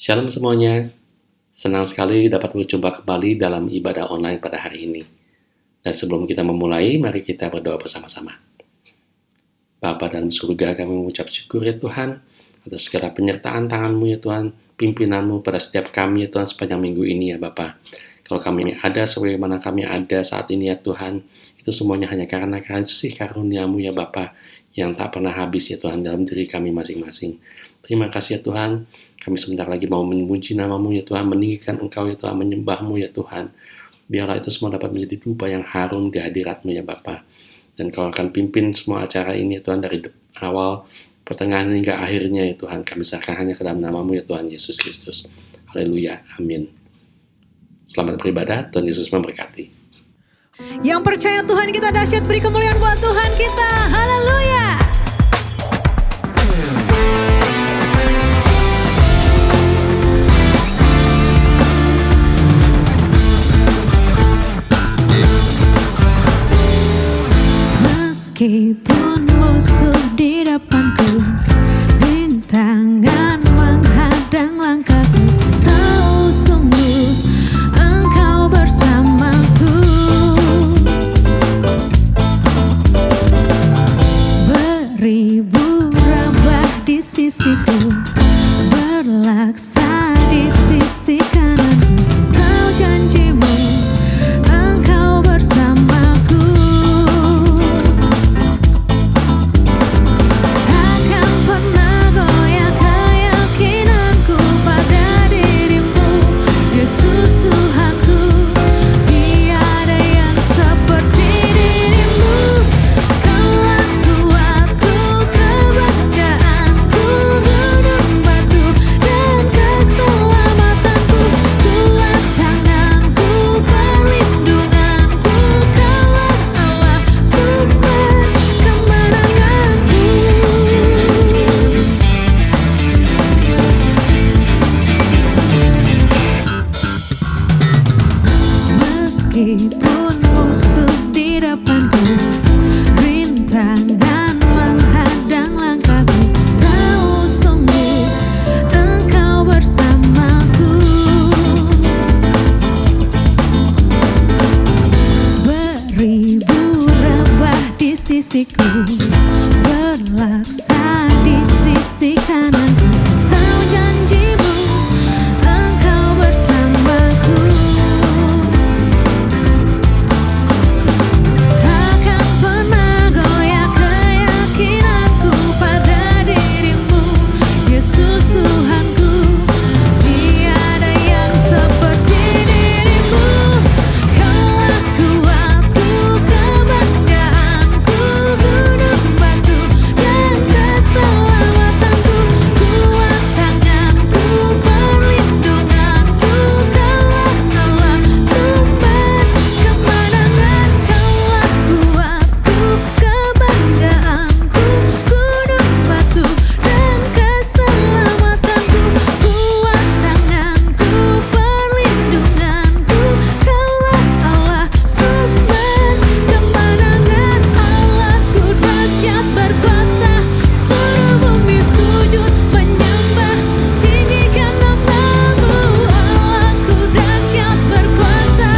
Shalom semuanya, senang sekali dapat berjumpa kembali dalam ibadah online pada hari ini. Dan sebelum kita memulai, mari kita berdoa bersama-sama. Bapa dalam surga, kami mengucap syukur ya Tuhan, atas segala penyertaan tangan-Mu ya Tuhan, pimpinanmu pada setiap kami ya Tuhan sepanjang minggu ini ya Bapa. Kalau kami ada sebagaimana kami ada saat ini ya Tuhan, itu semuanya hanya karena kasih karunia-Mu ya Bapa, yang tak pernah habis ya Tuhan dalam diri kami masing-masing. Terima kasih ya Tuhan, kami sebentar lagi mau memuji nama-Mu ya Tuhan, meninggikan Engkau ya Tuhan, menyembah-Mu ya Tuhan. Biarlah itu semua dapat menjadi dupa yang harum di hadirat-Mu ya Bapa. Dan Kau akan pimpin semua acara ini ya Tuhan, dari awal, pertengahan hingga akhirnya ya Tuhan. Kami serahkan hanya ke dalam nama-Mu ya Tuhan Yesus Kristus. Haleluya, amin. Selamat beribadah, Tuhan Yesus memberkati. Yang percaya Tuhan kita dahsyat, beri kemuliaan buat Tuhan kita. Haleluya. Meskipun musuh di depanku, rintangan menghadang langkahku, tahu sungguh Engkau bersamaku. Beribu rabah di sisiku, berlaksa di sisi kananku, Kau janjimu Engkau bersamaku. Takkan pernah goyah keyakinanku pada dirimu, Yesus Tuhanku. Tiada yang seperti dirimu. Kaulah kuatku, kebanggaanku, gunung batu dan keselamatanku. Kuat tanganku, perlindunganku, Kaulah Allah, sumber kemenanganku. Meskipun musuh di depanku, rintangan menghadang langkahku, tahu sungguh Engkau bersamaku. Beribu rebah di sisiku, berlaksa di sisi kananku, tahu janjimu Engkau bersamaku. Takkan pernah goyah keyakinanku pada dirimu, Yesus Tuhanku. Tiada yang seperti dirimu. Kaulah kuatku, kebanggaanku, gunung batu dan keselamatanku. Kuat tanganku, perlindunganku, Kaulah Allah, sumber kemenangan. Kaulah kuatku, kebanggaanku, gunung batu dan keselamatanku. Kuat tanganku, perlindunganku, Kaulah Allah, sumber kemenangan. Allahku dahsyat berkuasa, seluruh bumi sujud menyembah, tinggikan nama-Mu. Allahku dahsyat berkuasa,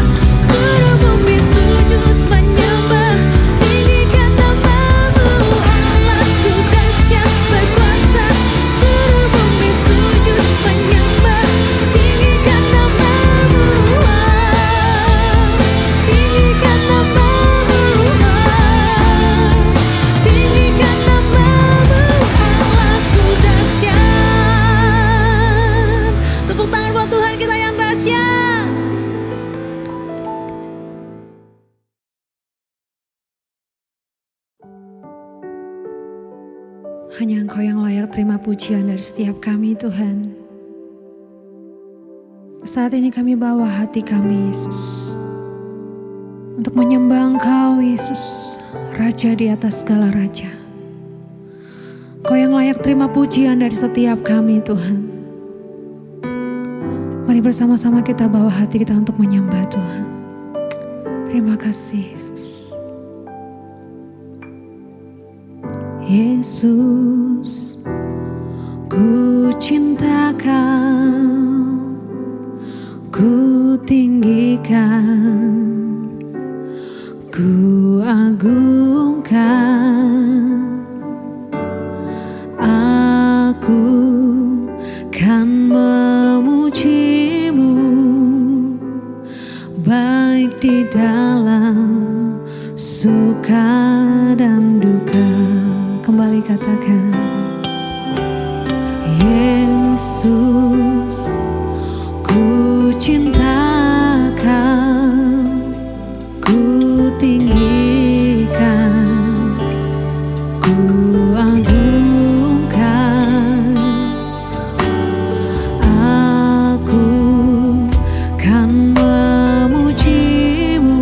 seluruh bumi sujud menyembah, tinggikan nama-Mu. Allahku dahsyat berkuasa, seluruh bumi sujud menyembah, tinggikan nama-Mu. Tinggikan nama-Mu. Tinggikan nama-Mu. Allahku dahsyat. Tepuk tangan buat Tuhan kita yang dahsyat. Hanya Engkau yang layak terima pujian dari setiap kami, Tuhan. Saat ini kami bawa hati kami, Yesus, untuk menyembah Engkau, Yesus, Raja di atas segala raja. Engkau yang layak terima pujian dari setiap kami, Tuhan. Mari bersama-sama kita bawa hati kita untuk menyembah Tuhan. Terima kasih, Yesus. Yesus, ku cintakan dikatakan, Yesus, ku cinta Kau, ku tinggikan, ku agungkan. Aku kan memuji-Mu,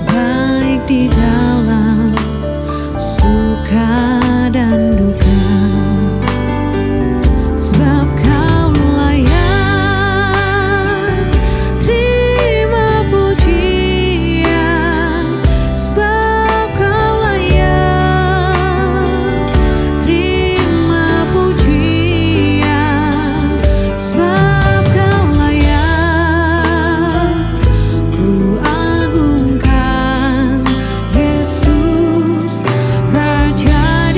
baik di dalam suka dan duka. Sebab Kau layak terima pujian, sebab Kau layak terima pujian, sebab Kau layak ku agungkan. Yesus, Raja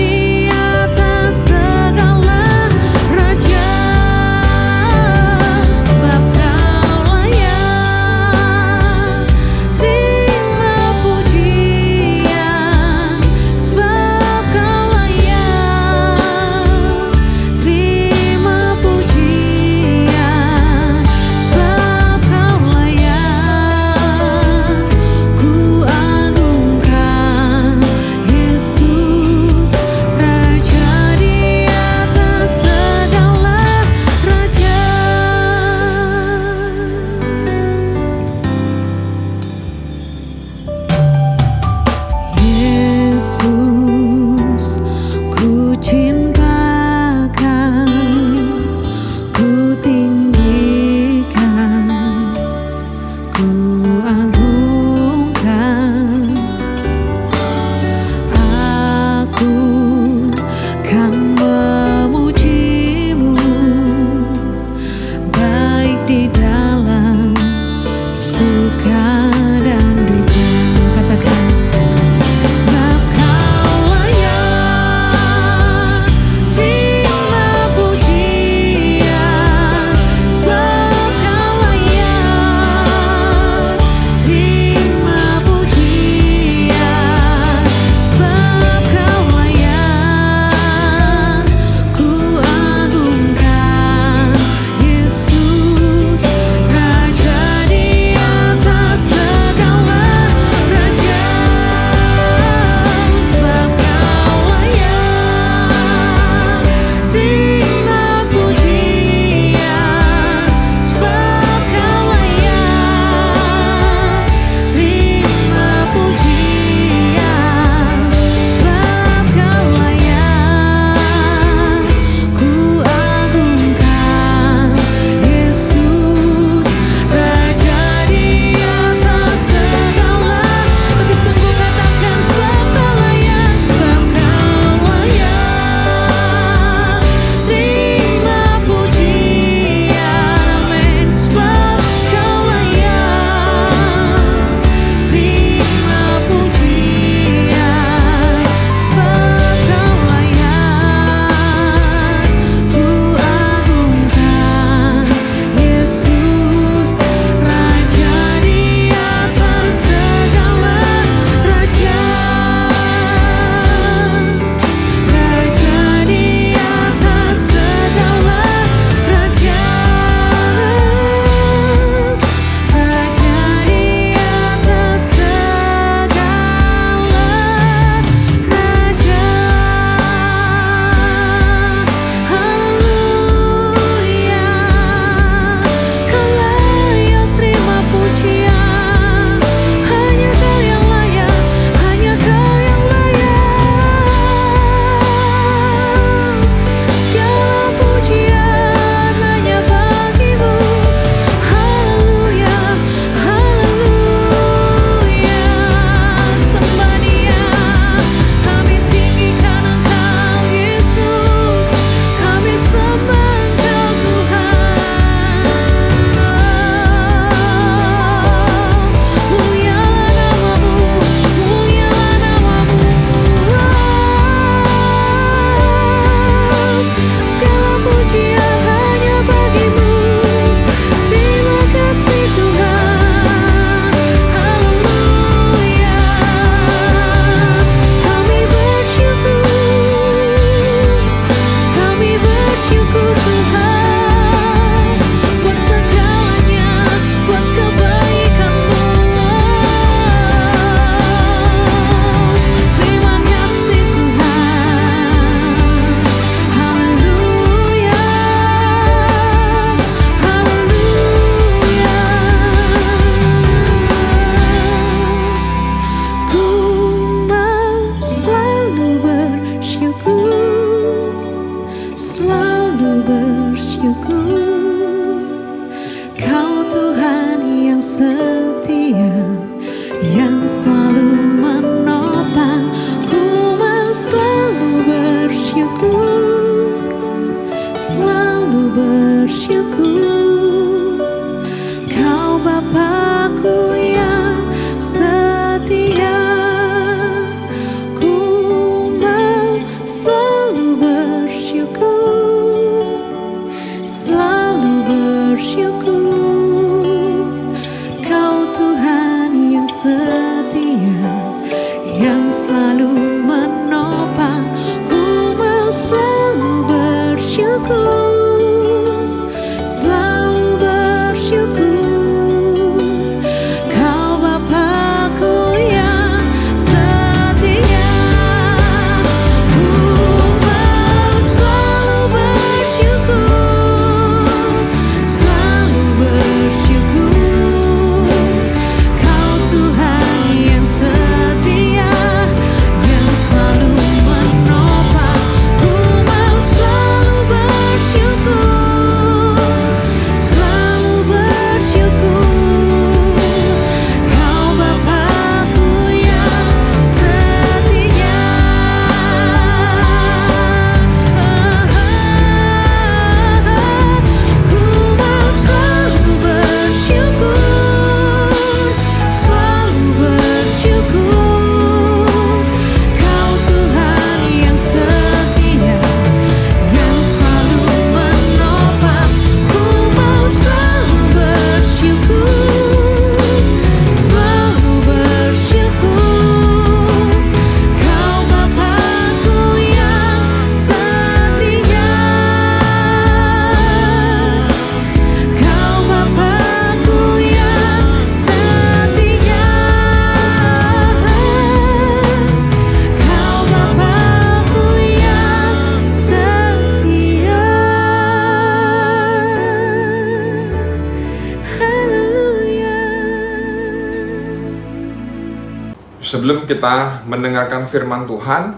Sebelum kita mendengarkan firman Tuhan,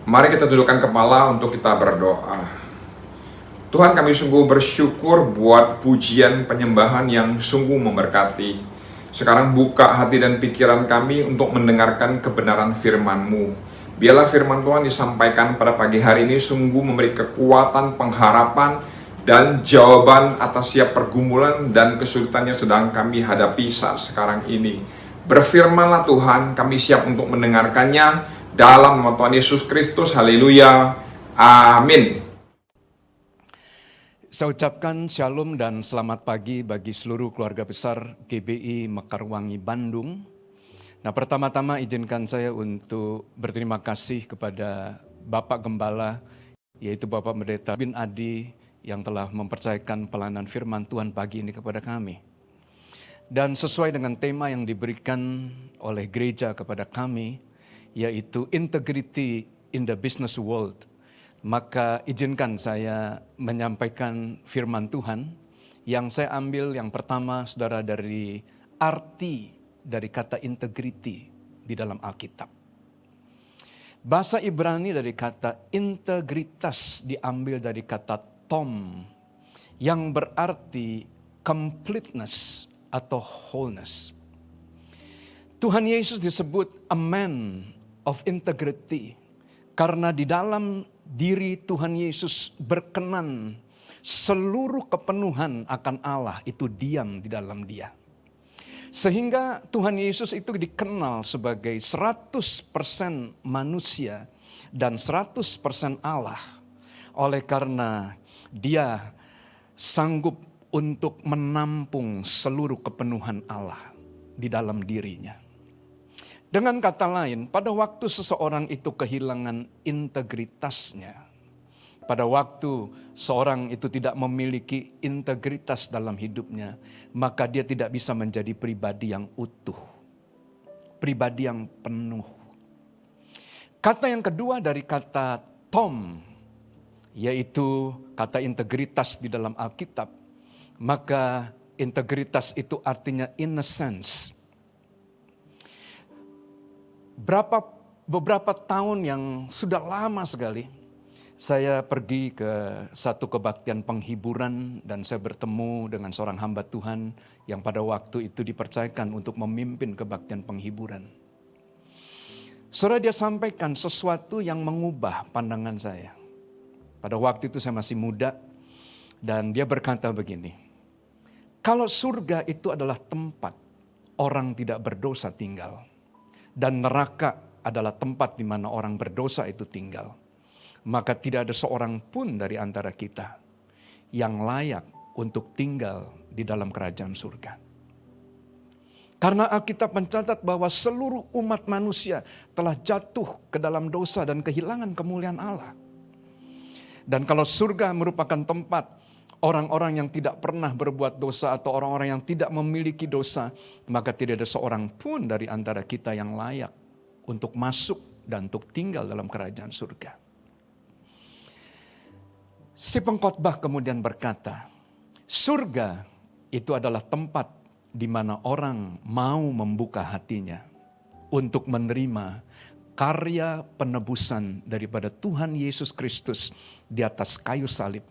mari kita dudukkan kepala untuk kita berdoa. Tuhan, kami sungguh bersyukur buat pujian penyembahan yang sungguh memberkati. Sekarang buka hati dan pikiran kami untuk mendengarkan kebenaran firman-Mu. Biarlah firman Tuhan disampaikan pada pagi hari ini sungguh memberi kekuatan, pengharapan, dan jawaban atas setiap pergumulan dan kesulitan yang sedang kami hadapi saat sekarang ini. Berfirmanlah Tuhan, kami siap untuk mendengarkannya dalam nama Tuhan Yesus Kristus. Haleluya. Amin. Saya ucapkan shalom dan selamat pagi bagi seluruh keluarga besar GBI Mekarwangi Bandung. Nah, pertama-tama izinkan saya untuk berterima kasih kepada Bapak Gembala, yaitu Bapak Pendeta Bin Adi yang telah mempercayakan pelayanan firman Tuhan pagi ini kepada kami. Dan sesuai dengan tema yang diberikan oleh gereja kepada kami, yaitu integrity in the business world, maka izinkan saya menyampaikan firman Tuhan yang saya ambil yang pertama, saudara, dari arti dari kata integrity di dalam Alkitab. Bahasa Ibrani dari kata integritas diambil dari kata tom, yang berarti completeness atau wholeness. Tuhan Yesus disebut a man of integrity karena di dalam diri Tuhan Yesus berkenan seluruh kepenuhan akan Allah itu diam di dalam Dia. Sehingga Tuhan Yesus itu dikenal sebagai 100% manusia dan 100% Allah. Oleh karena Dia sanggup untuk menampung seluruh kepenuhan Allah di dalam dirinya. Dengan kata lain, pada waktu seseorang itu kehilangan integritasnya, pada waktu seorang itu tidak memiliki integritas dalam hidupnya, maka dia tidak bisa menjadi pribadi yang utuh, pribadi yang penuh. Kata yang kedua dari kata tom, yaitu kata integritas di dalam Alkitab, maka integritas itu artinya innocence. Beberapa tahun yang sudah lama sekali, saya pergi ke satu kebaktian penghiburan dan saya bertemu dengan seorang hamba Tuhan yang pada waktu itu dipercayakan untuk memimpin kebaktian penghiburan. Saudara, dia sampaikan sesuatu yang mengubah pandangan saya. Pada waktu itu saya masih muda dan dia berkata begini, kalau surga itu adalah tempat orang tidak berdosa tinggal, dan neraka adalah tempat di mana orang berdosa itu tinggal, maka tidak ada seorang pun dari antara kita yang layak untuk tinggal di dalam kerajaan surga. Karena Alkitab mencatat bahwa seluruh umat manusia telah jatuh ke dalam dosa dan kehilangan kemuliaan Allah. Dan kalau surga merupakan tempat orang-orang yang tidak pernah berbuat dosa atau orang-orang yang tidak memiliki dosa, maka tidak ada seorang pun dari antara kita yang layak untuk masuk dan untuk tinggal dalam kerajaan surga. Si pengkhotbah kemudian berkata, surga itu adalah tempat di mana orang mau membuka hatinya untuk menerima karya penebusan daripada Tuhan Yesus Kristus di atas kayu salib.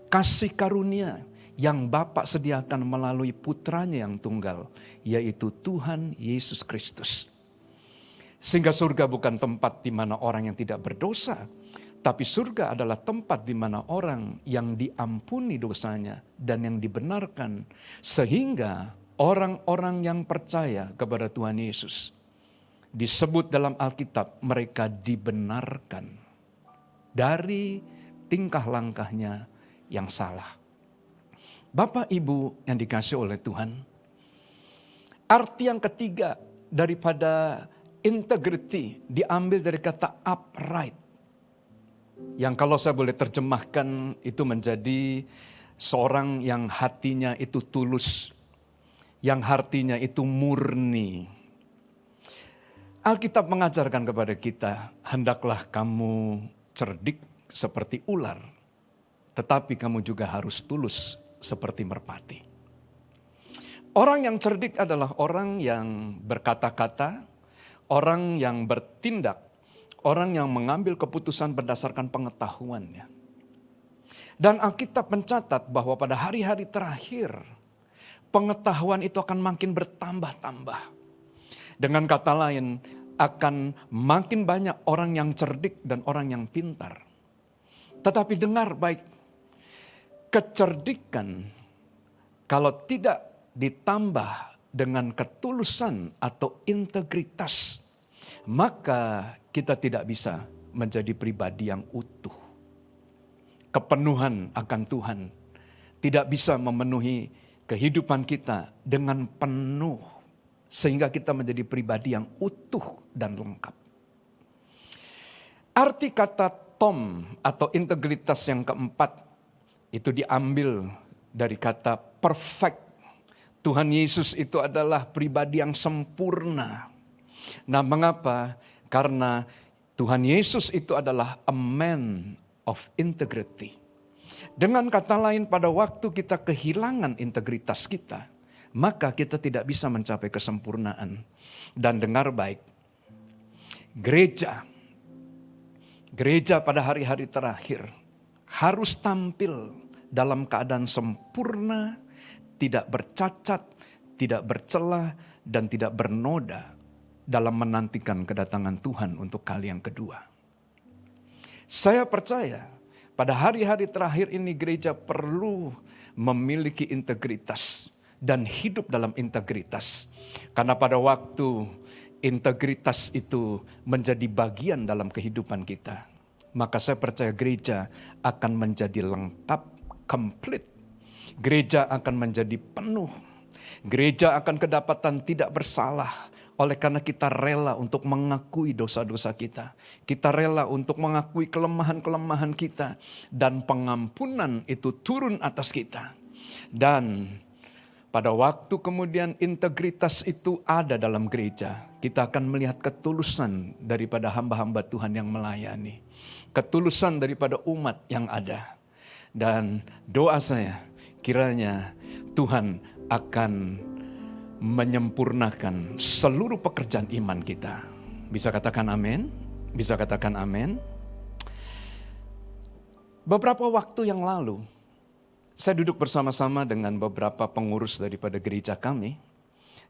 Kasih karunia yang Bapa sediakan melalui putranya yang tunggal, yaitu Tuhan Yesus Kristus. Sehingga surga bukan tempat di mana orang yang tidak berdosa, tapi surga adalah tempat di mana orang yang diampuni dosanya dan yang dibenarkan. Sehingga orang-orang yang percaya kepada Tuhan Yesus, disebut dalam Alkitab mereka dibenarkan dari tingkah langkahnya yang salah. Bapak Ibu yang dikasihi oleh Tuhan, arti yang ketiga daripada integrity diambil dari kata upright, yang kalau saya boleh terjemahkan itu menjadi seorang yang hatinya itu tulus, yang hatinya itu murni. Alkitab mengajarkan kepada kita, hendaklah kamu cerdik seperti ular, tetapi kamu juga harus tulus seperti merpati. Orang yang cerdik adalah orang yang berkata-kata, orang yang bertindak, orang yang mengambil keputusan berdasarkan pengetahuannya. Dan Alkitab mencatat bahwa pada hari-hari terakhir, pengetahuan itu akan makin bertambah-tambah. Dengan kata lain, akan makin banyak orang yang cerdik dan orang yang pintar. Tetapi dengar baik, kecerdikan kalau tidak ditambah dengan ketulusan atau integritas, maka kita tidak bisa menjadi pribadi yang utuh. Kepenuhan akan Tuhan tidak bisa memenuhi kehidupan kita dengan penuh, sehingga kita menjadi pribadi yang utuh dan lengkap. Arti kata tom atau integritas yang keempat itu diambil dari kata perfect. Tuhan Yesus itu adalah pribadi yang sempurna. Nah, mengapa? Karena Tuhan Yesus itu adalah a man of integrity. Dengan kata lain, pada waktu kita kehilangan integritas kita, maka kita tidak bisa mencapai kesempurnaan. Dan dengar baik, gereja pada hari-hari terakhir harus tampil dalam keadaan sempurna, tidak bercacat, tidak bercela, dan tidak bernoda dalam menantikan kedatangan Tuhan untuk kali yang kedua. Saya percaya pada hari-hari terakhir ini gereja perlu memiliki integritas dan hidup dalam integritas. Karena pada waktu integritas itu menjadi bagian dalam kehidupan kita, maka saya percaya gereja akan menjadi lengkap, komplit. Gereja akan menjadi penuh. Gereja akan kedapatan tidak bersalah. Oleh karena kita rela untuk mengakui dosa-dosa kita. Kita rela untuk mengakui kelemahan-kelemahan kita. Dan pengampunan itu turun atas kita. Dan pada waktu kemudian integritas itu ada dalam gereja, kita akan melihat ketulusan daripada hamba-hamba Tuhan yang melayani. Ketulusan daripada umat yang ada. Dan doa saya, kiranya Tuhan akan menyempurnakan seluruh pekerjaan iman kita. Bisa katakan amin? Bisa katakan amin? Beberapa waktu yang lalu, saya duduk bersama-sama dengan beberapa pengurus daripada gereja kami.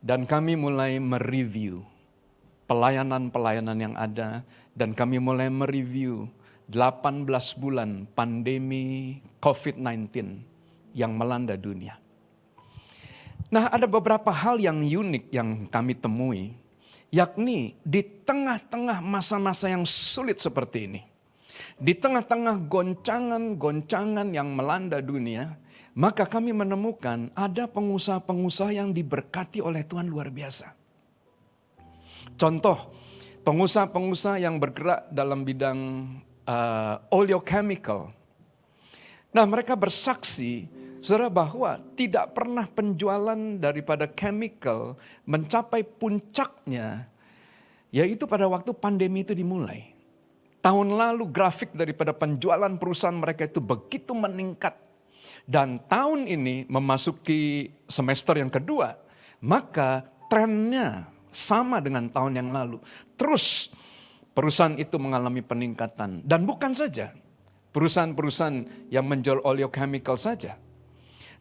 Dan kami mulai mereview pelayanan-pelayanan yang ada. Dan kami mulai mereview 18 bulan pandemi COVID-19 yang melanda dunia. Nah, ada beberapa hal yang unik yang kami temui, yakni di tengah-tengah masa-masa yang sulit seperti ini, di tengah-tengah goncangan-goncangan yang melanda dunia, maka kami menemukan ada pengusaha-pengusaha yang diberkati oleh Tuhan luar biasa. Contoh, pengusaha-pengusaha yang bergerak dalam bidang oleochemical. Nah, mereka bersaksi, saudara, bahwa tidak pernah penjualan daripada chemical mencapai puncaknya, yaitu pada waktu pandemi itu dimulai. Tahun lalu grafik daripada penjualan perusahaan mereka itu begitu meningkat. Dan tahun ini memasuki semester yang kedua, maka trennya sama dengan tahun yang lalu. Terus perusahaan itu mengalami peningkatan. Dan bukan saja perusahaan-perusahaan yang menjual oleochemical saja,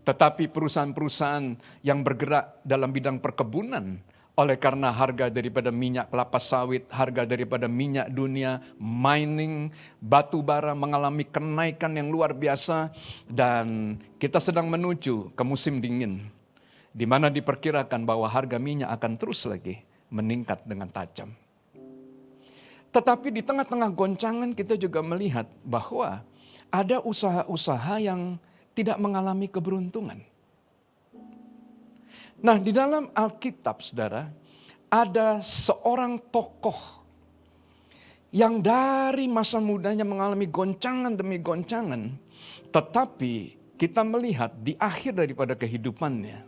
tetapi perusahaan-perusahaan yang bergerak dalam bidang perkebunan, oleh karena harga daripada minyak kelapa sawit, harga daripada minyak dunia, mining, batu bara mengalami kenaikan yang luar biasa. Dan kita sedang menuju ke musim dingin, di mana diperkirakan bahwa harga minyak akan terus lagi meningkat dengan tajam. Tetapi di tengah-tengah goncangan kita juga melihat bahwa ada usaha-usaha yang tidak mengalami keberuntungan. Nah, di dalam Alkitab, saudara, ada seorang tokoh yang dari masa mudanya mengalami goncangan demi goncangan, tetapi kita melihat di akhir daripada kehidupannya,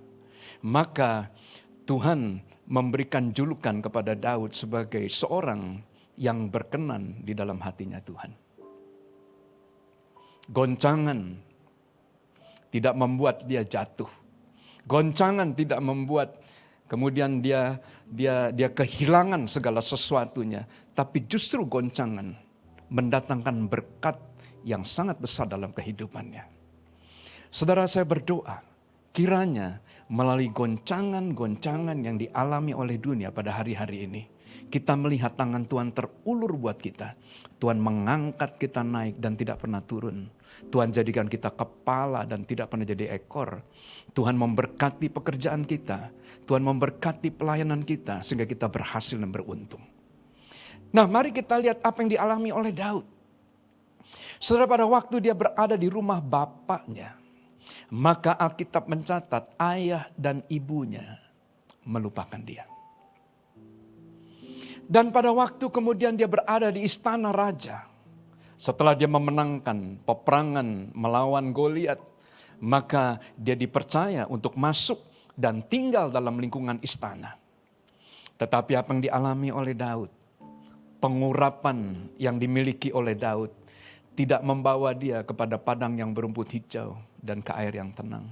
maka Tuhan memberikan julukan kepada Daud sebagai seorang yang berkenan di dalam hatinya Tuhan. Goncangan tidak membuat dia jatuh. Goncangan tidak membuat Kemudian dia kehilangan segala sesuatunya, tapi justru goncangan mendatangkan berkat yang sangat besar dalam kehidupannya. Saudara, saya berdoa, kiranya melalui goncangan-goncangan yang dialami oleh dunia pada hari-hari ini, kita melihat tangan Tuhan terulur buat kita. Tuhan mengangkat kita naik dan tidak pernah turun. Tuhan jadikan kita kepala dan tidak pernah jadi ekor. Tuhan memberkati pekerjaan kita. Tuhan memberkati pelayanan kita sehingga kita berhasil dan beruntung. Nah, mari kita lihat apa yang dialami oleh Daud. Saudara, pada waktu dia berada di rumah bapaknya, maka Alkitab mencatat ayah dan ibunya melupakan dia. Dan pada waktu kemudian dia berada di istana raja, setelah dia memenangkan peperangan melawan Goliat, maka dia dipercaya untuk masuk dan tinggal dalam lingkungan istana. Tetapi apa yang dialami oleh Daud, pengurapan yang dimiliki oleh Daud tidak membawa dia kepada padang yang berumput hijau dan ke air yang tenang.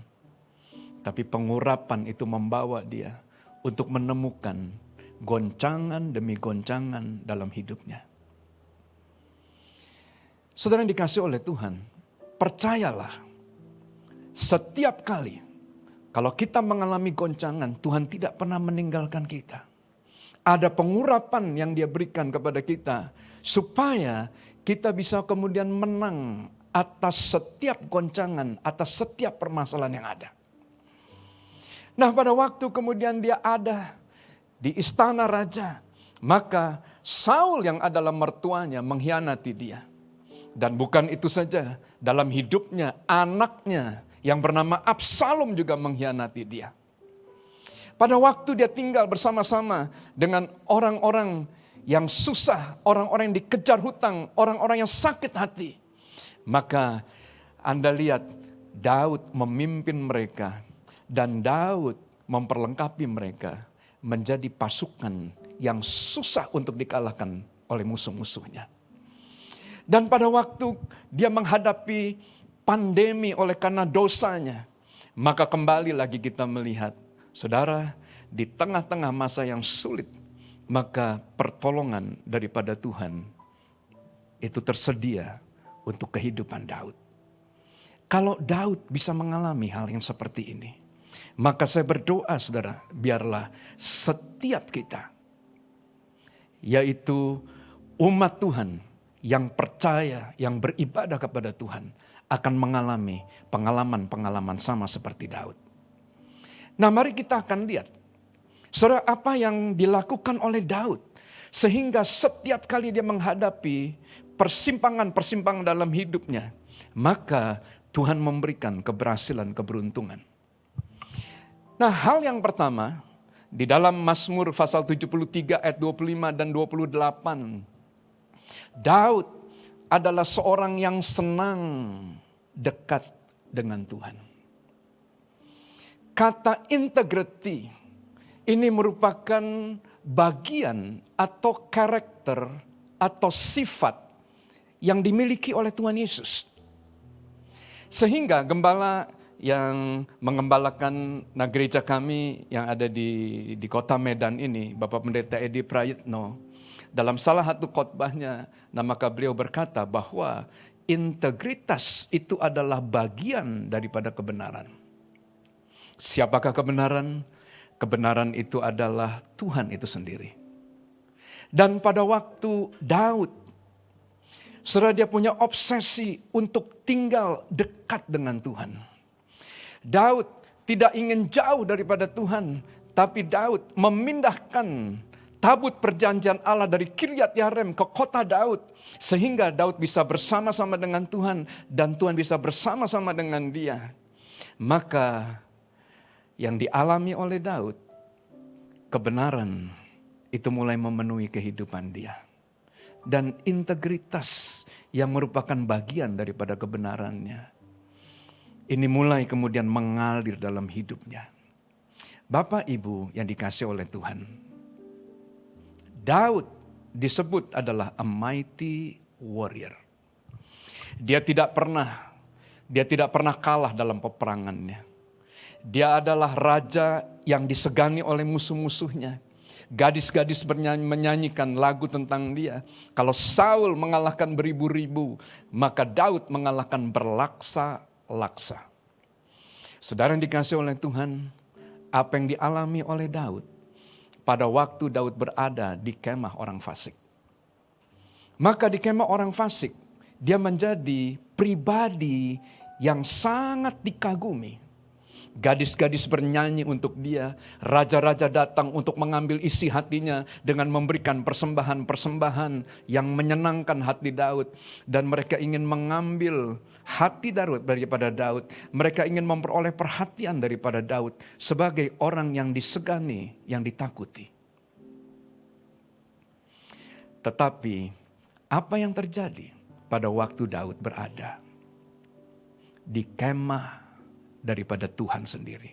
Tapi pengurapan itu membawa dia untuk menemukan goncangan demi goncangan dalam hidupnya. Saudara yang dikasih oleh Tuhan, percayalah, setiap kali kalau kita mengalami goncangan, Tuhan tidak pernah meninggalkan kita. Ada pengurapan yang dia berikan kepada kita supaya kita bisa kemudian menang atas setiap goncangan, atas setiap permasalahan yang ada. Nah, pada waktu kemudian dia ada di istana raja, maka Saul yang adalah mertuanya mengkhianati dia. Dan bukan itu saja, dalam hidupnya anaknya yang bernama Absalom juga mengkhianati dia. Pada waktu dia tinggal bersama-sama dengan orang-orang yang susah, orang-orang yang dikejar hutang, orang-orang yang sakit hati, maka Anda lihat Daud memimpin mereka dan Daud memperlengkapi mereka menjadi pasukan yang susah untuk dikalahkan oleh musuh-musuhnya. Dan pada waktu dia menghadapi pandemi oleh karena dosanya, maka kembali lagi kita melihat, saudara, di tengah-tengah masa yang sulit, maka pertolongan daripada Tuhan itu tersedia untuk kehidupan Daud. Kalau Daud bisa mengalami hal yang seperti ini, maka saya berdoa, saudara, biarlah setiap kita, yaitu umat Tuhan yang percaya, yang beribadah kepada Tuhan, akan mengalami pengalaman-pengalaman sama seperti Daud. Nah, mari kita akan lihat, saudara, apa yang dilakukan oleh Daud, sehingga setiap kali dia menghadapi persimpangan-persimpangan dalam hidupnya, maka Tuhan memberikan keberhasilan, keberuntungan. Nah, hal yang pertama, di dalam Mazmur pasal 73 ayat 25 dan 28, Daud adalah seorang yang senang dekat dengan Tuhan. Kata integrity ini merupakan bagian atau karakter atau sifat yang dimiliki oleh Tuhan Yesus. Sehingga gembala yang mengembalakan gereja kami yang ada di kota Medan ini, Bapak Pendeta Edi Prayitno, dalam salah satu khotbahnya, maka beliau berkata bahwa integritas itu adalah bagian daripada kebenaran. Siapakah kebenaran? Kebenaran itu adalah Tuhan itu sendiri. Dan pada waktu Daud, saudara, dia punya obsesi untuk tinggal dekat dengan Tuhan. Daud tidak ingin jauh daripada Tuhan, tapi Daud memindahkan tabut perjanjian Allah dari Kiryat Yearim ke kota Daud, sehingga Daud bisa bersama-sama dengan Tuhan dan Tuhan bisa bersama-sama dengan dia. Maka yang dialami oleh Daud, kebenaran itu mulai memenuhi kehidupan dia. Dan integritas yang merupakan bagian daripada kebenarannya, ini mulai kemudian mengalir dalam hidupnya. Bapak Ibu yang dikasih oleh Tuhan, Daud disebut adalah a mighty warrior. Dia tidak pernah kalah dalam peperangannya. Dia adalah raja yang disegani oleh musuh-musuhnya. Gadis-gadis menyanyikan lagu tentang dia. Kalau Saul mengalahkan beribu-ribu, maka Daud mengalahkan berlaksa-laksa. Saudara yang dikasihi oleh Tuhan, apa yang dialami oleh Daud pada waktu Daud berada di kemah orang fasik. Maka di kemah orang fasik, dia menjadi pribadi yang sangat dikagumi. Gadis-gadis bernyanyi untuk dia, raja-raja datang untuk mengambil isi hatinya dengan memberikan persembahan-persembahan yang menyenangkan hati Daud. Dan mereka ingin mengambil hati Daud daripada Daud. Mereka ingin memperoleh perhatian daripada Daud sebagai orang yang disegani, yang ditakuti. Tetapi apa yang terjadi pada waktu Daud berada di kemah daripada Tuhan sendiri?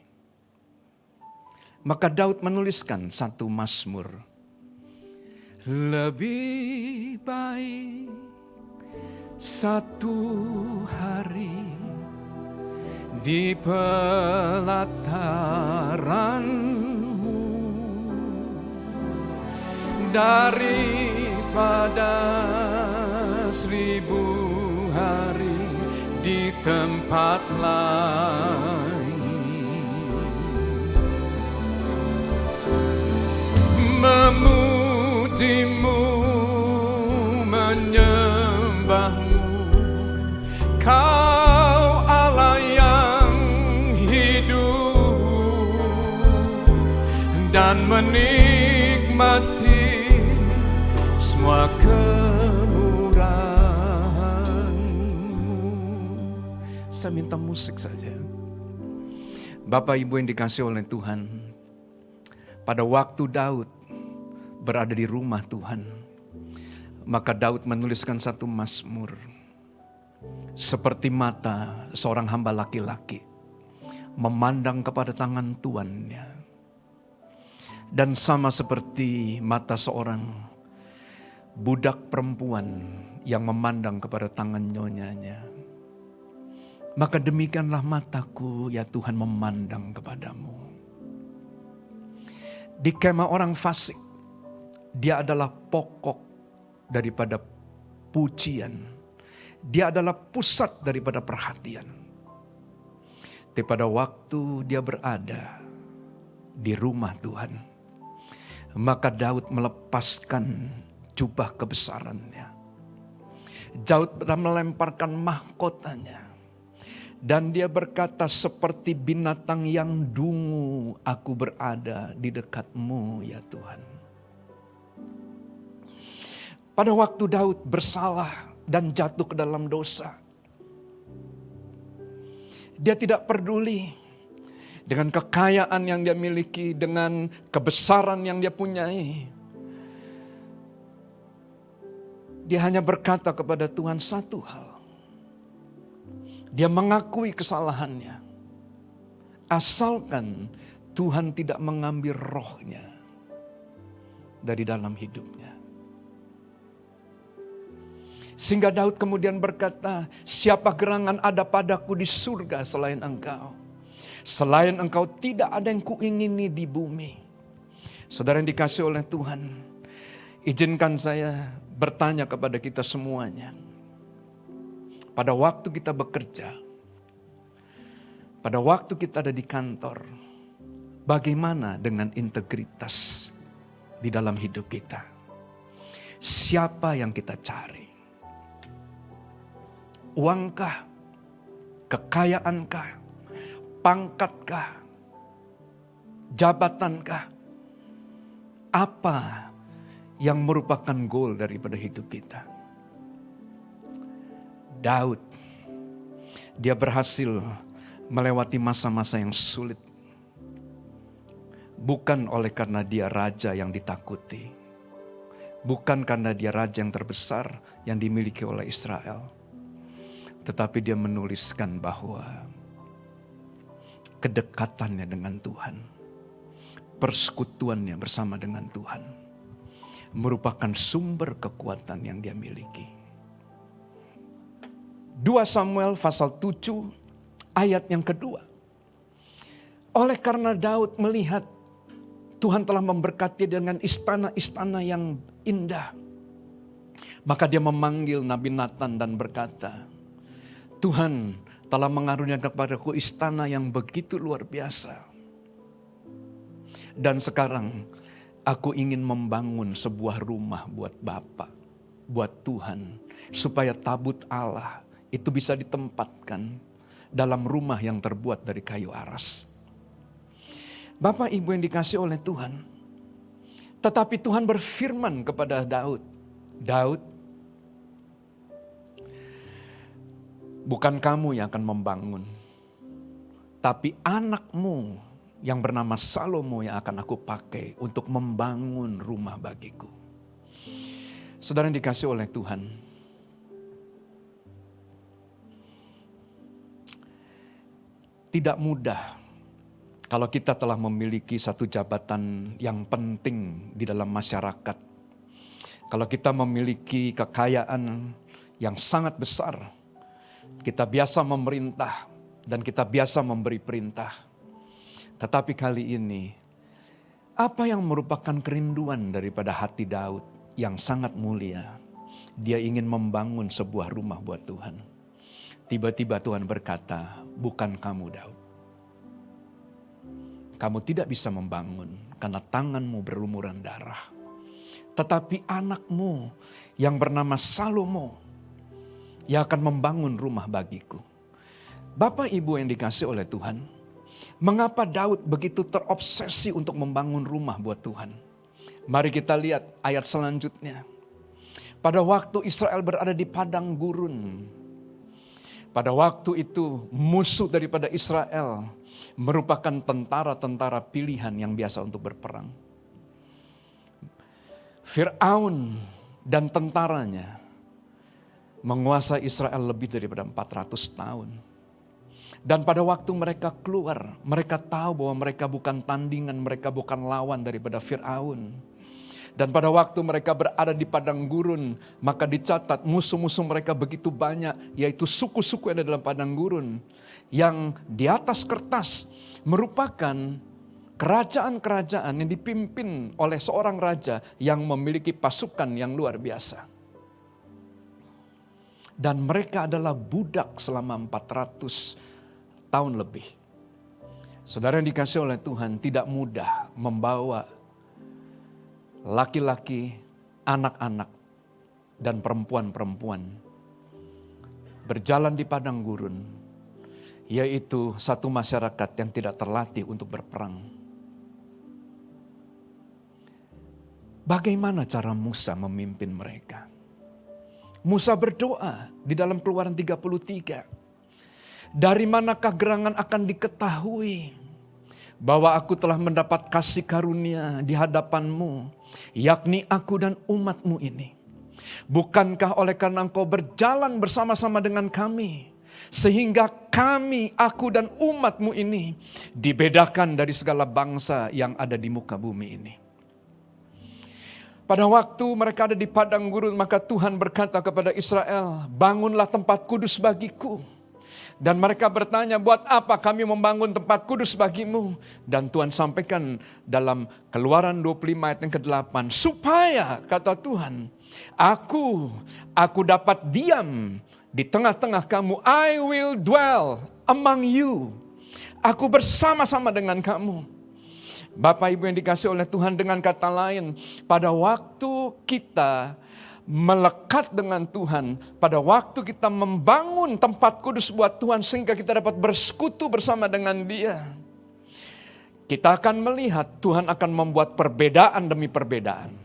Maka Daud menuliskan satu mazmur. Lebih baik satu hari di pelataran-Mu daripada 1000 hari di tempat lain. Memuji-Mu, menyembah-Mu, Kau Allah yang hidup, dan menikmati semua saya minta musik saja. Bapak Ibu yang dikasihi oleh Tuhan, pada waktu Daud berada di rumah Tuhan, maka Daud menuliskan satu mazmur. Seperti mata seorang hamba laki-laki memandang kepada tangan tuannya. Dan sama seperti mata seorang budak perempuan yang memandang kepada tangan nyonyanya. Maka demikianlah mataku ya Tuhan memandang kepadamu. Di kemah orang fasik, dia adalah pokok daripada pujian. Dia adalah pusat daripada perhatian. Tapi pada waktu dia berada di rumah Tuhan, maka Daud melepaskan jubah kebesarannya. Daud melemparkan mahkotanya. Dan dia berkata, seperti binatang yang dungu aku berada di dekat-Mu ya Tuhan. Pada waktu Daud bersalah dan jatuh ke dalam dosa, dia tidak peduli dengan kekayaan yang dia miliki, dengan kebesaran yang dia punyai. Dia hanya berkata kepada Tuhan satu hal. Dia mengakui kesalahannya. Asalkan Tuhan tidak mengambil rohnya dari dalam hidupnya. Sehingga Daud kemudian berkata, siapa gerangan ada padaku di surga selain Engkau? Selain Engkau tidak ada yang kuingini di bumi. Saudara yang dikasihi oleh Tuhan, izinkan saya bertanya kepada kita semuanya. Pada waktu kita bekerja, pada waktu kita ada di kantor, bagaimana dengan integritas di dalam hidup kita? Siapa yang kita cari? Uangkah? Kekayaankah? Pangkatkah? Jabatankah? Apa yang merupakan goal daripada hidup kita? Daud, dia berhasil melewati masa-masa yang sulit. Bukan oleh karena dia raja yang ditakuti. Bukan karena dia raja yang terbesar yang dimiliki oleh Israel. Tetapi dia menuliskan bahwa kedekatannya dengan Tuhan, persekutuannya bersama dengan Tuhan, merupakan sumber kekuatan yang dia miliki. 2 Samuel pasal 7 ayat yang kedua. Oleh karena Daud melihat Tuhan telah memberkati dengan istana-istana yang indah, maka dia memanggil Nabi Nathan dan berkata, Tuhan telah mengaruniakan kepadaku istana yang begitu luar biasa. Dan sekarang aku ingin membangun sebuah rumah buat Bapa, buat Tuhan, supaya tabut Allah itu bisa ditempatkan dalam rumah yang terbuat dari kayu aras. Bapak Ibu yang dikasih oleh Tuhan, tetapi Tuhan berfirman kepada Daud, Daud, bukan kamu yang akan membangun, tapi anakmu yang bernama Salomo yang akan aku pakai untuk membangun rumah bagiku. Saudara yang dikasih oleh Tuhan, tidak mudah kalau kita telah memiliki satu jabatan yang penting di dalam masyarakat. Kalau kita memiliki kekayaan yang sangat besar, kita biasa memerintah dan kita biasa memberi perintah. Tetapi kali ini, apa yang merupakan kerinduan daripada hati Daud yang sangat mulia? Dia ingin membangun sebuah rumah buat Tuhan. Tiba-tiba Tuhan berkata, bukan kamu Daud. Kamu tidak bisa membangun karena tanganmu berlumuran darah. Tetapi anakmu yang bernama Salomo yang akan membangun rumah bagiku. Bapak Ibu yang dikasih oleh Tuhan, mengapa Daud begitu terobsesi untuk membangun rumah buat Tuhan? Mari kita lihat ayat selanjutnya. Pada waktu Israel berada di padang gurun, pada waktu itu musuh daripada Israel merupakan tentara-tentara pilihan yang biasa untuk berperang. Fir'aun dan tentaranya menguasai Israel lebih daripada 400 tahun. Dan pada waktu mereka keluar, mereka tahu bahwa mereka bukan tandingan, mereka bukan lawan daripada Fir'aun. Dan pada waktu mereka berada di padang gurun, maka dicatat musuh-musuh mereka begitu banyak, yaitu suku-suku yang ada dalam padang gurun. Yang di atas kertas merupakan kerajaan-kerajaan yang dipimpin oleh seorang raja yang memiliki pasukan yang luar biasa. Dan mereka adalah budak selama 400 tahun lebih. Saudara yang dikasih oleh Tuhan, tidak mudah membawa laki-laki, anak-anak, dan perempuan-perempuan berjalan di padang gurun, yaitu satu masyarakat yang tidak terlatih untuk berperang. Bagaimana cara Musa memimpin mereka? Musa berdoa di dalam Keluaran 33. Dari manakah gerangan akan diketahui bahwa aku telah mendapat kasih karunia di hadapanmu, yakni aku dan umatmu ini. Bukankah oleh karena engkau berjalan bersama-sama dengan kami, sehingga kami, aku dan umatmu ini dibedakan dari segala bangsa yang ada di muka bumi ini. Pada waktu mereka ada di padang gurun, maka Tuhan berkata kepada Israel, bangunlah tempat kudus bagiku. Dan mereka bertanya, buat apa kami membangun tempat kudus bagimu? Dan Tuhan sampaikan dalam Keluaran 25 ayat yang ke-8, supaya, kata Tuhan, aku dapat diam di tengah-tengah kamu. I will dwell among you. Aku bersama-sama dengan kamu. Bapak Ibu yang dikasih oleh Tuhan, dengan kata lain, pada waktu kita melekat dengan Tuhan, pada waktu kita membangun tempat kudus buat Tuhan sehingga kita dapat bersekutu bersama dengan Dia, kita akan melihat Tuhan akan membuat perbedaan demi perbedaan.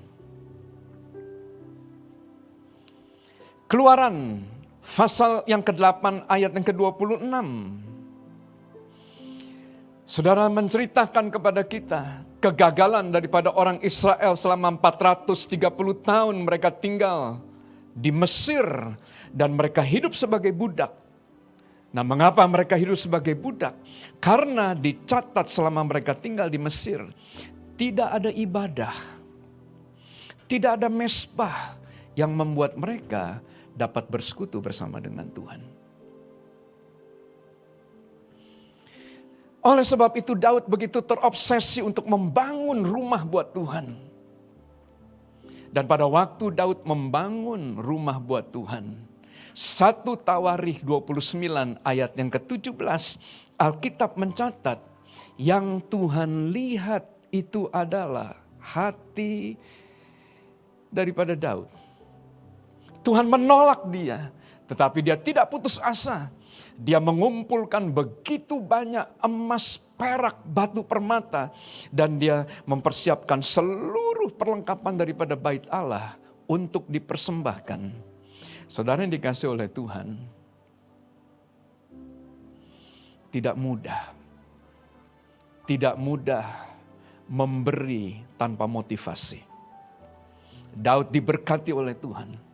Keluaran pasal yang ke-8 ayat yang ke-26. Saudara menceritakan kepada kita kegagalan daripada orang Israel selama 430 tahun mereka tinggal di Mesir dan mereka hidup sebagai budak. Nah, mengapa mereka hidup sebagai budak? Karena dicatat selama mereka tinggal di Mesir tidak ada ibadah, tidak ada mesbah yang membuat mereka dapat bersekutu bersama dengan Tuhan. Oleh sebab itu Daud begitu terobsesi untuk membangun rumah buat Tuhan. Dan pada waktu Daud membangun rumah buat Tuhan, 1 Tawarikh 29 ayat yang ke-17, Alkitab mencatat, yang Tuhan lihat itu adalah hati daripada Daud. Tuhan menolak dia, tetapi dia tidak putus asa. Dia mengumpulkan begitu banyak emas, perak, batu permata. Dan dia mempersiapkan seluruh perlengkapan daripada bait Allah untuk dipersembahkan. Saudara yang dikasih oleh Tuhan, tidak mudah. Tidak mudah memberi tanpa motivasi. Daud diberkati oleh Tuhan.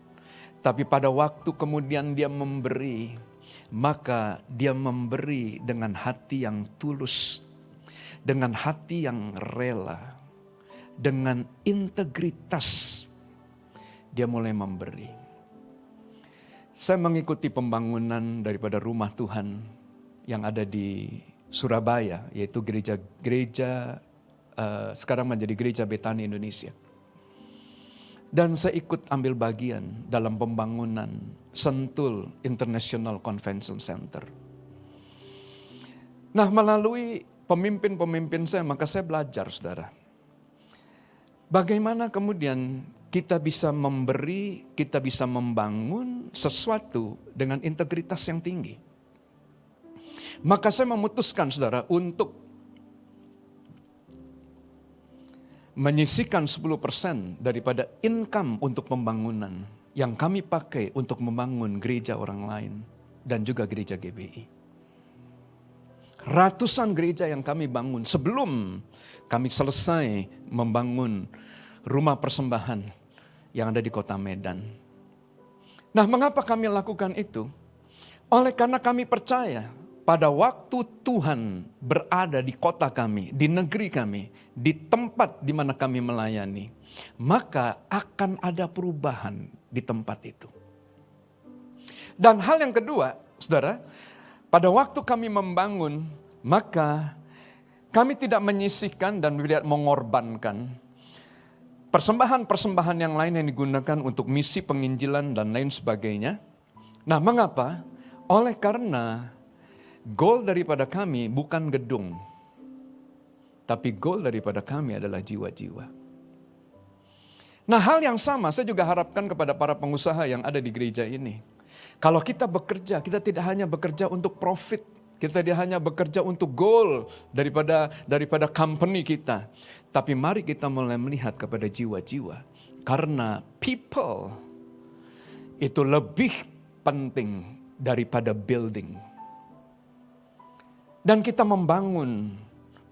Tapi pada waktu kemudian dia memberi, maka dia memberi dengan hati yang tulus, dengan hati yang rela, dengan integritas. Dia mulai memberi. Saya mengikuti pembangunan daripada rumah Tuhan yang ada di Surabaya, yaitu gereja sekarang menjadi Gereja Betani Indonesia. Dan saya ikut ambil bagian dalam pembangunan Sentul International Convention Center. Nah, melalui pemimpin-pemimpin saya, maka saya belajar, saudara. Bagaimana kemudian kita bisa memberi, kita bisa membangun sesuatu dengan integritas yang tinggi. Maka saya memutuskan, saudara, untuk menyisihkan 10% daripada income untuk pembangunan yang kami pakai untuk membangun gereja orang lain dan juga gereja GBI. Ratusan gereja yang kami bangun sebelum kami selesai membangun rumah persembahan yang ada di kota Medan. Nah, mengapa kami lakukan itu? Oleh karena kami percaya pada waktu Tuhan berada di kota kami, di negeri kami, di tempat di mana kami melayani, maka akan ada perubahan di tempat itu. Dan hal yang kedua, saudara, pada waktu kami membangun, maka kami tidak menyisihkan dan tidak mengorbankan persembahan-persembahan yang lain yang digunakan untuk misi penginjilan dan lain sebagainya. Nah, mengapa? Oleh karena goal daripada kami bukan gedung, tapi goal daripada kami adalah jiwa-jiwa. Nah, hal yang sama saya juga harapkan kepada para pengusaha yang ada di gereja ini. Kalau kita bekerja, kita tidak hanya bekerja untuk profit, kita tidak hanya bekerja untuk goal daripada company kita, tapi mari kita mulai melihat kepada jiwa-jiwa. Karena people itu lebih penting daripada building. Dan kita membangun,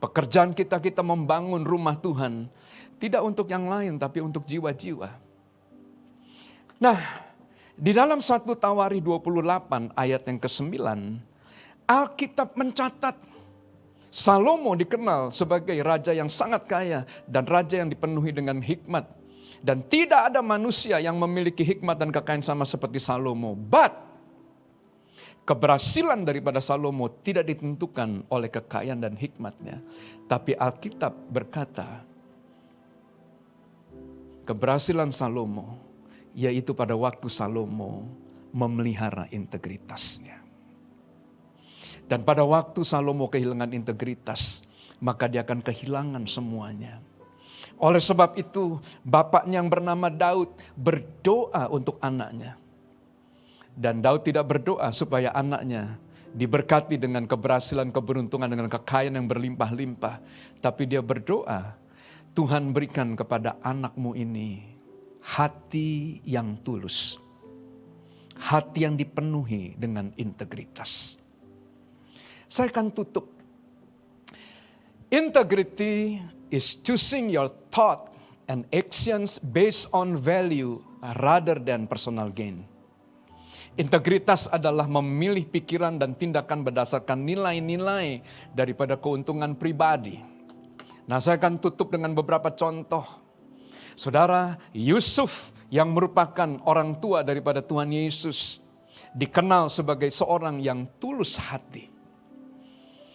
pekerjaan kita membangun rumah Tuhan. Tidak untuk yang lain, tapi untuk jiwa-jiwa. Nah, di dalam 1 Tawarikh 28 ayat yang ke-9, Alkitab mencatat Salomo dikenal sebagai raja yang sangat kaya dan raja yang dipenuhi dengan hikmat. Dan tidak ada manusia yang memiliki hikmat dan kekayaan sama seperti Salomo. But keberhasilan daripada Salomo tidak ditentukan oleh kekayaan dan hikmatnya. Tapi Alkitab berkata, keberhasilan Salomo yaitu pada waktu Salomo memelihara integritasnya. Dan pada waktu Salomo kehilangan integritas, maka dia akan kehilangan semuanya. Oleh sebab itu, bapaknya yang bernama Daud berdoa untuk anaknya. Dan Daud tidak berdoa supaya anaknya diberkati dengan keberhasilan, keberuntungan, dengan kekayaan yang berlimpah-limpah. Tapi dia berdoa, Tuhan berikan kepada anakmu ini hati yang tulus. Hati yang dipenuhi dengan integritas. Saya akan tutup. Integrity is choosing your thought and actions based on value rather than personal gain. Integritas adalah memilih pikiran dan tindakan berdasarkan nilai-nilai daripada keuntungan pribadi. Nah, saya akan tutup dengan beberapa contoh. Saudara, Yusuf yang merupakan orang tua daripada Tuhan Yesus dikenal sebagai seorang yang tulus hati.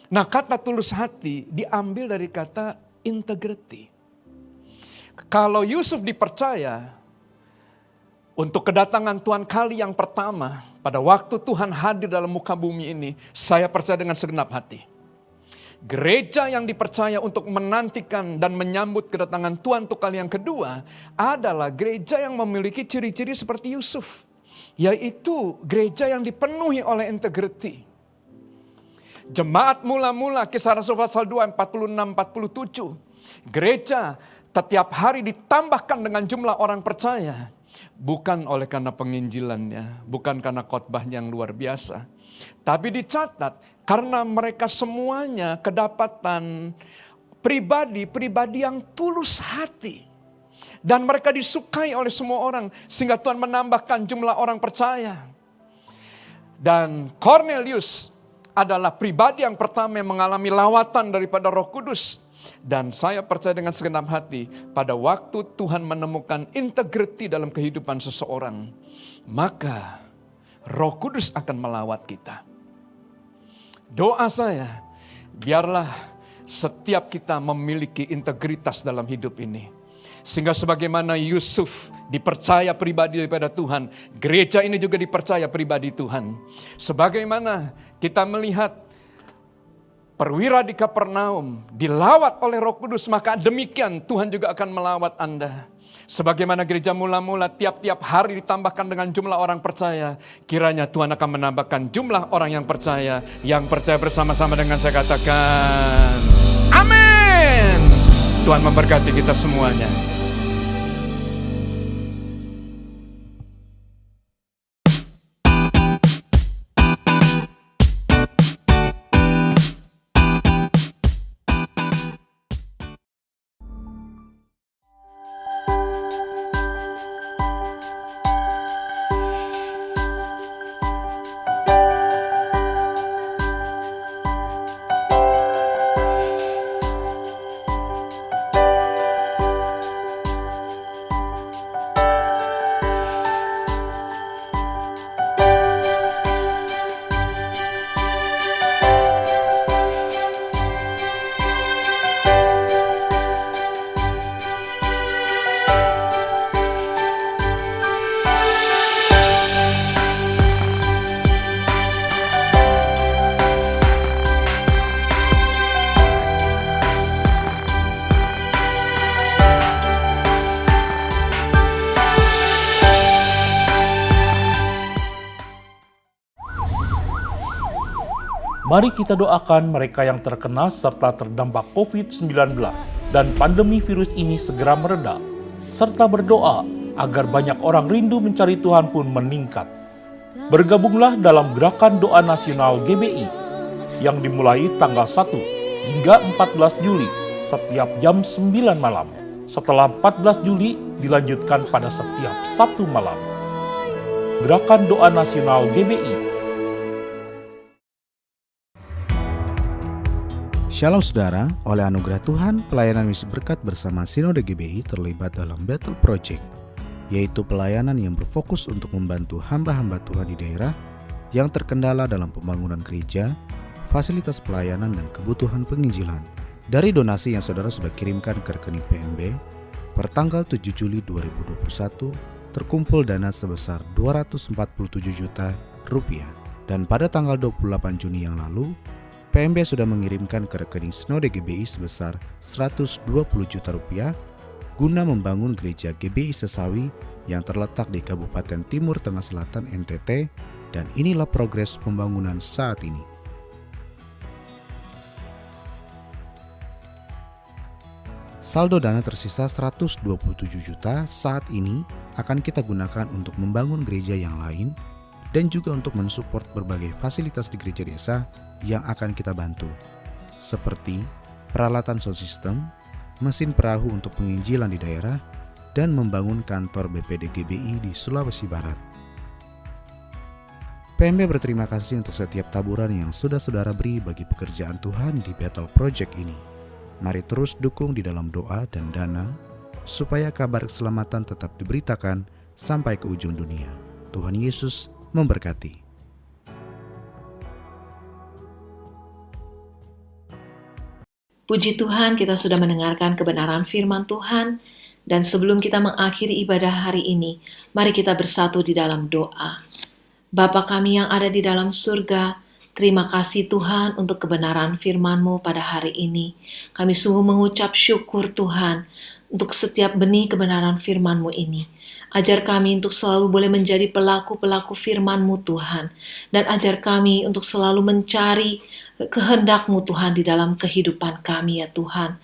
Nah, kata tulus hati diambil dari kata integrity. Kalau Yusuf dipercaya untuk kedatangan Tuhan kali yang pertama, pada waktu Tuhan hadir dalam muka bumi ini, saya percaya dengan segenap hati. Gereja yang dipercaya untuk menantikan dan menyambut kedatangan Tuhan untuk kali yang kedua adalah gereja yang memiliki ciri-ciri seperti Yusuf. Yaitu gereja yang dipenuhi oleh integrity. Jemaat mula-mula Kisah Rasul pasal 2, 46-47. Gereja setiap hari ditambahkan dengan jumlah orang percaya. Bukan oleh karena penginjilannya, bukan karena khotbahnya yang luar biasa. Tapi dicatat karena mereka semuanya kedapatan pribadi-pribadi yang tulus hati. Dan mereka disukai oleh semua orang sehingga Tuhan menambahkan jumlah orang percaya. Dan Cornelius adalah pribadi yang pertama yang mengalami lawatan daripada Roh Kudus. Dan saya percaya dengan segenap hati pada waktu Tuhan menemukan integriti dalam kehidupan seseorang, maka Roh Kudus akan melawat kita. Doa saya, biarlah setiap kita memiliki integritas dalam hidup ini. Sehingga sebagaimana Yusuf dipercaya pribadi daripada Tuhan, gereja ini juga dipercaya pribadi Tuhan. Sebagaimana kita melihat perwira di Kapernaum dilawat oleh Roh Kudus, maka demikian Tuhan juga akan melawat Anda. Sebagaimana gereja mula-mula tiap-tiap hari ditambahkan dengan jumlah orang percaya, kiranya Tuhan akan menambahkan jumlah orang yang percaya bersama-sama dengan saya katakan, amin. Tuhan memberkati kita semuanya. Mari kita doakan mereka yang terkena serta terdampak COVID-19 dan pandemi virus ini segera mereda, serta berdoa agar banyak orang rindu mencari Tuhan pun meningkat. Bergabunglah dalam Gerakan Doa Nasional GBI yang dimulai tanggal 1 hingga 14 Juli setiap jam 9 malam. Setelah 14 Juli dilanjutkan pada setiap Sabtu malam. Gerakan Doa Nasional GBI. Shalom saudara, oleh anugerah Tuhan, pelayanan misi berkat bersama Sinode GBI terlibat dalam Battle Project, yaitu pelayanan yang berfokus untuk membantu hamba-hamba Tuhan di daerah yang terkendala dalam pembangunan gereja, fasilitas pelayanan dan kebutuhan penginjilan. Dari donasi yang saudara sudah kirimkan ke rekening PMB, per tanggal 7 Juli 2021, terkumpul dana sebesar Rp247 juta, dan pada tanggal 28 Juni yang lalu, PMB sudah mengirimkan ke rekening Sinode GBI sebesar Rp120 juta guna membangun gereja GBI Sesawi yang terletak di Kabupaten Timur Tengah Selatan NTT, dan inilah progres pembangunan saat ini. Saldo dana tersisa Rp127 juta saat ini akan kita gunakan untuk membangun gereja yang lain dan juga untuk mensupport berbagai fasilitas di gereja desa yang akan kita bantu, seperti peralatan sound system, mesin perahu untuk penginjilan di daerah, dan membangun kantor BPD GBI di Sulawesi Barat. PMB berterima kasih untuk setiap taburan yang sudah saudara beri bagi pekerjaan Tuhan di Battle Project ini. Mari terus dukung di dalam doa dan dana, supaya kabar keselamatan tetap diberitakan sampai ke ujung dunia. Tuhan Yesus memberkati. Puji Tuhan, kita sudah mendengarkan kebenaran firman Tuhan, dan sebelum kita mengakhiri ibadah hari ini, mari kita bersatu di dalam doa. Bapa kami yang ada di dalam surga, terima kasih Tuhan untuk kebenaran firman-Mu pada hari ini. Kami sungguh mengucap syukur Tuhan untuk setiap benih kebenaran firman-Mu ini. Ajar kami untuk selalu boleh menjadi pelaku-pelaku firman-Mu Tuhan, dan ajar kami untuk selalu mencari kehendak-Mu Tuhan di dalam kehidupan kami ya Tuhan.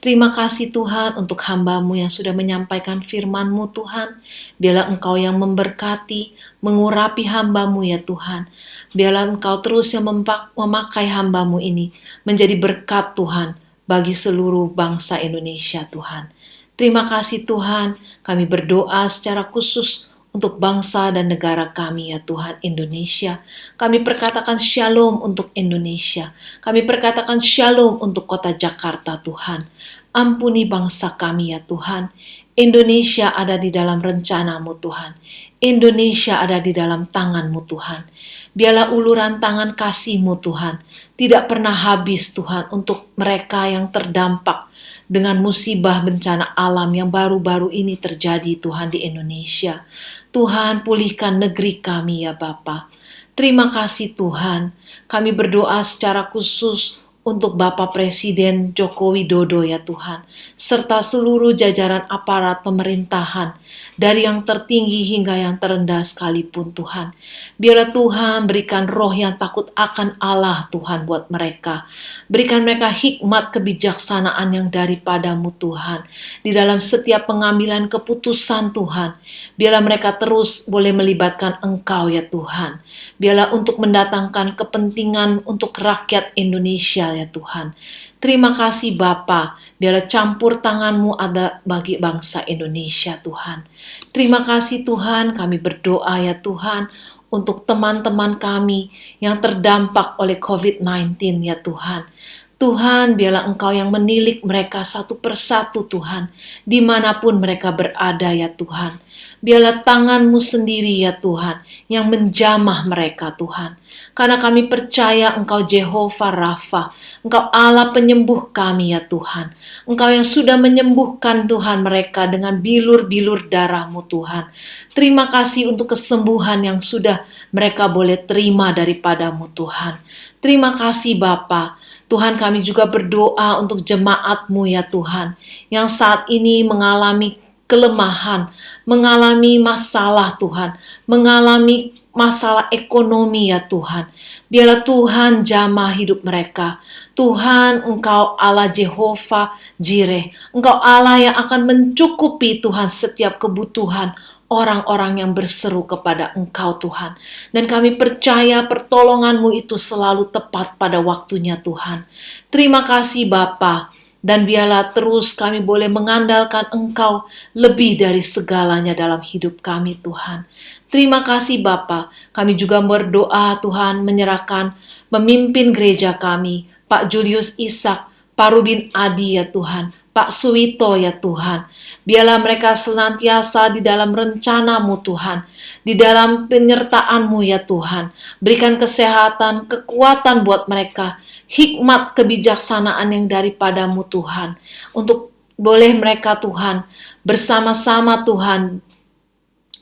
Terima kasih Tuhan untuk hamba-Mu yang sudah menyampaikan firman-Mu Tuhan. Biarlah Engkau yang memberkati, mengurapi hamba-Mu ya Tuhan. Biarlah Engkau terus yang memakai hamba-Mu ini menjadi berkat Tuhan bagi seluruh bangsa Indonesia Tuhan. Terima kasih Tuhan, kami berdoa secara khusus untuk bangsa dan negara kami ya Tuhan Indonesia. Kami perkatakan shalom untuk Indonesia. Kami perkatakan shalom untuk kota Jakarta Tuhan. Ampuni bangsa kami ya Tuhan. Indonesia ada di dalam rencana-Mu Tuhan. Indonesia ada di dalam tangan-Mu Tuhan. Biarlah uluran tangan kasih-Mu Tuhan tidak pernah habis Tuhan untuk mereka yang terdampak dengan musibah bencana alam yang baru-baru ini terjadi Tuhan di Indonesia. Tuhan, pulihkan negeri kami ya Bapa. Terima kasih Tuhan. Kami berdoa secara khusus untuk Bapak Presiden Joko Widodo ya Tuhan, serta seluruh jajaran aparat pemerintahan, dari yang tertinggi hingga yang terendah sekalipun Tuhan. Biarlah Tuhan berikan roh yang takut akan Allah Tuhan buat mereka. Berikan mereka hikmat kebijaksanaan yang daripada-Mu Tuhan. Di dalam setiap pengambilan keputusan Tuhan, biarlah mereka terus boleh melibatkan Engkau ya Tuhan. Biarlah untuk mendatangkan kepentingan untuk rakyat Indonesia ya Tuhan. Terima kasih Bapa, biarlah campur tangan-Mu ada bagi bangsa Indonesia Tuhan. Terima kasih Tuhan, kami berdoa ya Tuhan untuk teman-teman kami yang terdampak oleh COVID-19 ya Tuhan. Tuhan, biarlah Engkau yang menilik mereka satu persatu Tuhan, dimanapun mereka berada ya Tuhan. Biarlah tangan-Mu sendiri ya Tuhan, yang menjamah mereka Tuhan. Karena kami percaya Engkau Jehovah Rafa, Engkau Allah penyembuh kami ya Tuhan. Engkau yang sudah menyembuhkan Tuhan mereka dengan bilur-bilur darah-Mu Tuhan. Terima kasih untuk kesembuhan yang sudah mereka boleh terima daripada-Mu Tuhan. Terima kasih Bapa. Tuhan, kami juga berdoa untuk jemaat-Mu ya Tuhan, yang saat ini mengalami kelemahan, mengalami masalah Tuhan, mengalami masalah ekonomi ya Tuhan. Biarlah Tuhan jamah hidup mereka. Tuhan, Engkau Allah Jehovah Jireh. Engkau Allah yang akan mencukupi Tuhan setiap kebutuhan orang-orang yang berseru kepada Engkau Tuhan. Dan kami percaya pertolongan-Mu itu selalu tepat pada waktunya Tuhan. Terima kasih Bapa. Dan biarlah terus kami boleh mengandalkan Engkau lebih dari segalanya dalam hidup kami Tuhan. Terima kasih Bapa. Kami juga berdoa Tuhan menyerahkan memimpin gereja kami, Pak Julius Ishak, Pak Rubin Adi ya Tuhan, Pak Suwito ya Tuhan. Biarlah mereka senantiasa di dalam rencana-Mu Tuhan, di dalam penyertaan-Mu ya Tuhan. Berikan kesehatan, kekuatan buat mereka, hikmat kebijaksanaan yang daripada-Mu Tuhan. Untuk boleh mereka Tuhan, bersama-sama Tuhan,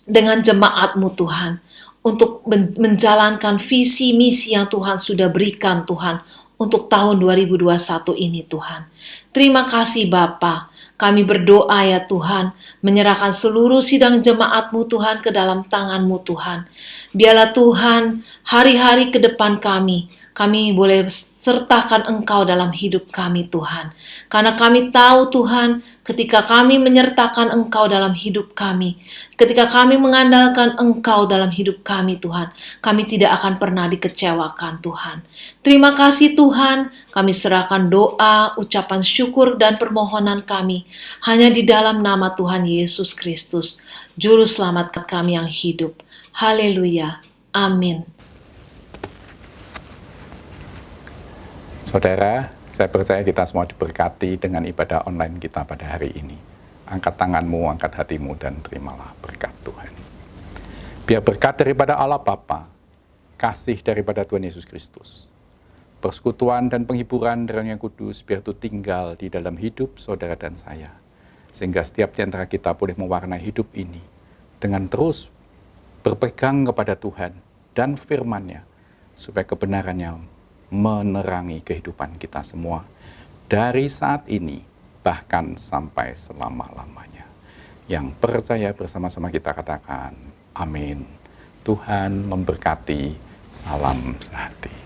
dengan jemaat-Mu Tuhan. Untuk menjalankan visi misi yang Tuhan sudah berikan Tuhan, untuk tahun 2021 ini Tuhan. Terima kasih Bapa. Kami berdoa ya Tuhan, menyerahkan seluruh sidang jemaat-Mu Tuhan ke dalam tangan-Mu Tuhan. Biarlah Tuhan, hari-hari ke depan kami boleh sertakan Engkau dalam hidup kami Tuhan. Karena kami tahu Tuhan, ketika kami menyertakan Engkau dalam hidup kami, ketika kami mengandalkan Engkau dalam hidup kami Tuhan, kami tidak akan pernah dikecewakan Tuhan. Terima kasih Tuhan, kami serahkan doa, ucapan syukur dan permohonan kami hanya di dalam nama Tuhan Yesus Kristus, Juru Selamat kami yang hidup. Haleluya. Amin. Saudara, saya percaya kita semua diberkati dengan ibadah online kita pada hari ini. Angkat tanganmu, angkat hatimu, dan terimalah berkat Tuhan. Biar berkat daripada Allah Bapa, kasih daripada Tuhan Yesus Kristus, persekutuan dan penghiburan dari Roh yang Kudus biar itu tinggal di dalam hidup saudara dan saya. Sehingga setiap di antara kita boleh mewarnai hidup ini dengan terus berpegang kepada Tuhan dan firman-Nya, supaya kebenarannya menerangi kehidupan kita semua dari saat ini bahkan sampai selama-lamanya. Yang percaya bersama-sama kita katakan amin. Tuhan memberkati. Salam sehati.